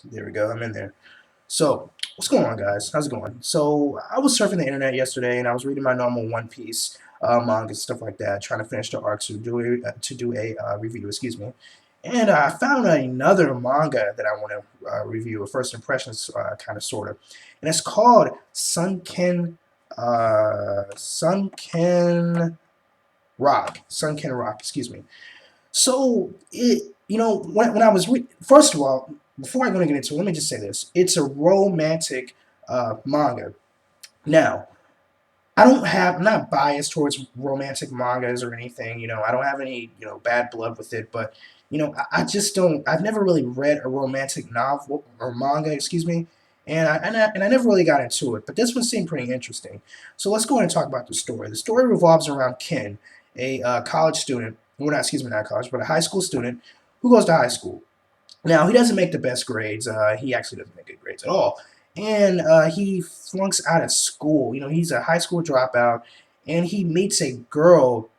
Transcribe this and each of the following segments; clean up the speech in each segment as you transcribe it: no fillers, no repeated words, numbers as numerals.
There we go. I'm in there. So, what's going on, guys? How's it going? So, I was surfing the internet yesterday, and I was reading my normal One Piece manga stuff like that, trying to finish the arc to do a review. Excuse me. And I found another manga that I want to review, a first impressions kind of sort of, and it's called Sunken Rock. Sunken Rock. Excuse me. So when I was first of all, before I go to get into it, let me just say this: it's a romantic manga. Now, I'm not biased towards romantic mangas or anything. I don't have any bad blood with it, but I just don't. I've never really read a romantic novel or manga, excuse me. And I never really got into it, but this one seemed pretty interesting. So let's go ahead and talk about the story. The story revolves around Ken, a college student, well, not excuse me, not college, but a high school student who goes to high school. Now, he doesn't make the best grades. He actually doesn't make good grades at all. And he flunks out of school. He's a high school dropout, and he meets a girl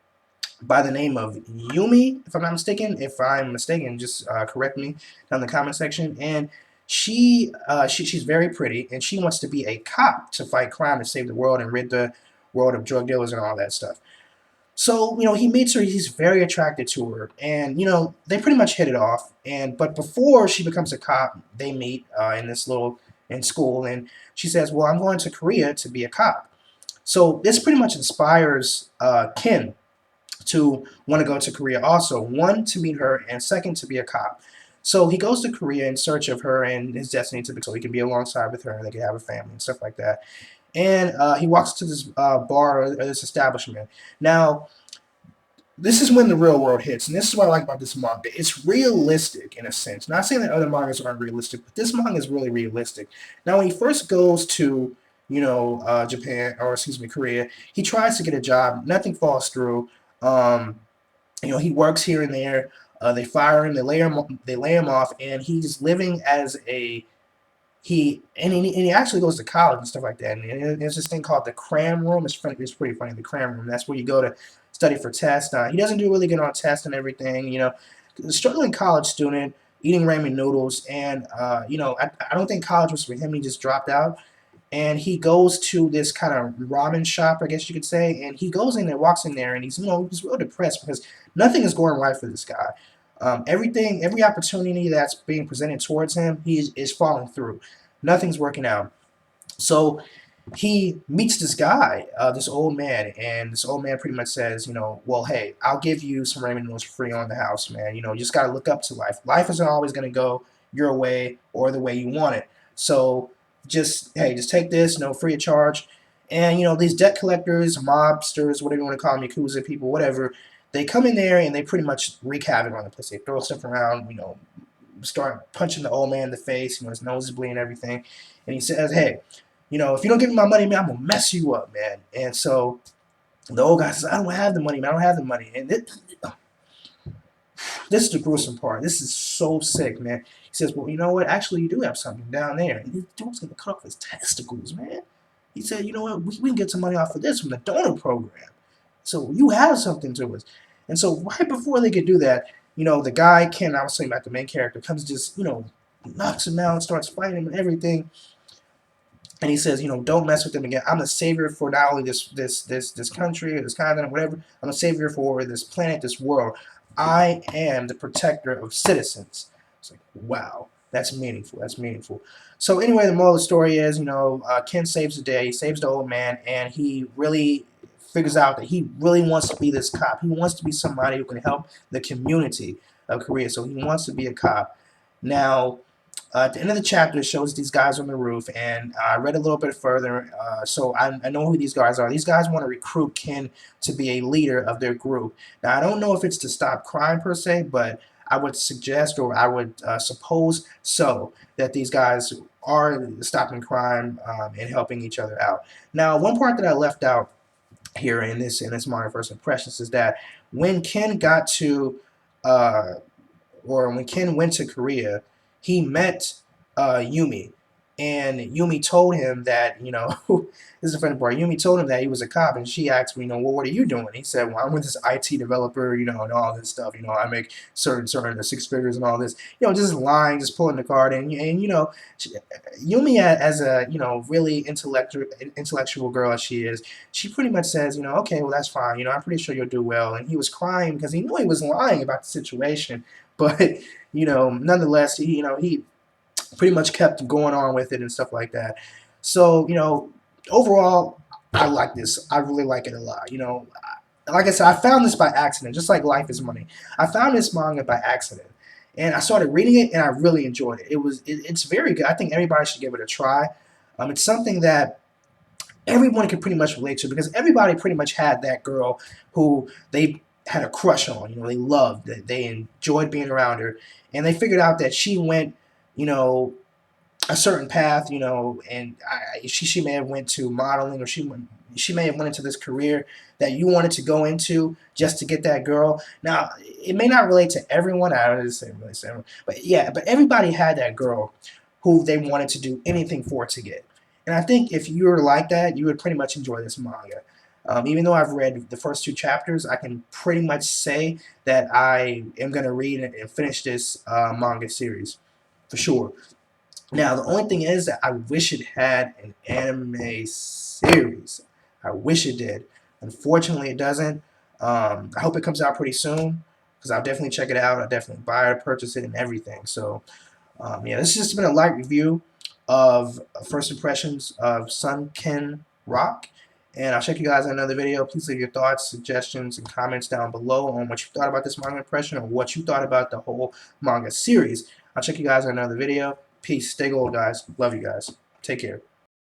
by the name of Yumi, if I'm not mistaken. If I'm mistaken, just correct me down in the comment section. And she's very pretty, and she wants to be a cop to fight crime and save the world and rid the world of drug dealers and all that stuff. So, he meets her, he's very attracted to her, and, they pretty much hit it off. But before she becomes a cop, they meet in school, and she says, well, I'm going to Korea to be a cop. So this pretty much inspires Ken to want to go to Korea also. One, to meet her, and second, to be a cop. So he goes to Korea in search of her and his destiny to be so he can be alongside with her and they can have a family and stuff like that. And he walks to this bar or this establishment. Now, this is when the real world hits, and this is what I like about this manga. It's realistic in a sense. Not saying that other mangas aren't realistic, but this manga is really realistic. Now, when he first goes to, Japan, or excuse me, Korea, he tries to get a job. Nothing falls through. Um, he works here and there. They fire him. They lay him off, and he's living as a he actually goes to college and stuff like that. And there's this thing called the cram room. It's funny. It's pretty funny. The cram room. That's where you go to study for tests. He doesn't do really good on tests and everything. Struggling college student eating ramen noodles, and I don't think college was for him. He just dropped out, and he goes to this kind of ramen shop, I guess you could say, and he goes in there, walks in there, and he's real depressed because nothing is going right for this guy. Every opportunity that's being presented towards him, he is falling through. Nothing's working out. So he meets this guy, this old man, and this old man pretty much says, well, hey, I'll give you some ramen noodles for free on the house, man. You just got to look up to life. Life isn't always going to go your way or the way you want it. So just take this, free of charge. And, these debt collectors, mobsters, whatever you want to call them, Yakuza people, whatever, they come in there and they pretty much wreak havoc on the place. They throw stuff around, start punching the old man in the face, his nose is bleeding and everything. And he says, hey, if you don't give me my money, man, I'm gonna mess you up, man. And so the old guy says, I don't have the money, man. I don't have the money. And this is the gruesome part. This is so sick, man. He says, well, you know what? Actually, you do have something down there. And this dude's gonna cut off his testicles, man. He said, you know what? We can get some money off of this from the donor program. So you have something to us. And so right before they could do that, the guy, Ken, I was saying about the main character, comes just, knocks him out, starts fighting him and everything. And he says, don't mess with them again. I'm the savior for not only this country or this continent, whatever. I'm a savior for this planet, this world. I am the protector of citizens. It's like, wow, that's meaningful. That's meaningful. So anyway, the moral of the story is, Ken saves the day, he saves the old man, and he really figures out that he really wants to be this cop. He wants to be somebody who can help the community of Korea. So he wants to be a cop. Now, at the end of the chapter, it shows these guys on the roof, and I read a little bit further, so I know who these guys are. These guys want to recruit Ken to be a leader of their group. Now, I don't know if it's to stop crime per se, but I would suggest, or I would suppose so, that these guys are stopping crime and helping each other out. Now, one part that I left out here in this my first impressions is that when Ken got to or when Ken went to Korea, he met Yumi. And Yumi told him that, this is a funny part. Yumi told him that he was a cop, and she asked me, well, what are you doing? He said, well, I'm with this IT developer, and all this stuff. I make certain six figures and all this. Just lying, just pulling the card, and Yumi, as a really intellectual girl as she is, she pretty much says, okay, well, that's fine. I'm pretty sure you'll do well. And he was crying because he knew he was lying about the situation, but nonetheless, he pretty much kept going on with it and stuff like that. So, overall, I like this. I really like it a lot. Like I said, I found this by accident, just like Life is Money. I found this manga by accident. And I started reading it, and I really enjoyed it. It's very good. I think everybody should give it a try. It's something that everyone can pretty much relate to because everybody pretty much had that girl who they had a crush on. They loved, that they enjoyed being around her, and they figured out that she went, you know, a certain path, and she may have went to modeling, or she may have went into this career that you wanted to go into just to get that girl. Now, it may not relate to everyone. I don't say really say everyone, but yeah, but everybody had that girl who they wanted to do anything for to get. And I think if you were like that, you would pretty much enjoy this manga. Even though I've read the first two chapters, I can pretty much say that I am going to read and finish this manga series for sure. Now, the only thing is that I wish it had an anime series. I wish it did. Unfortunately, it doesn't. I hope it comes out pretty soon because I'll definitely check it out. I'll definitely buy it, purchase it, and everything. So, yeah, this has just been a light review of first impressions of Sunken Rock. And I'll check you guys in another video. Please leave your thoughts, suggestions, and comments down below on what you thought about this manga impression or what you thought about the whole manga series. I'll check you guys in another video. Peace. Stay gold, guys. Love you guys. Take care.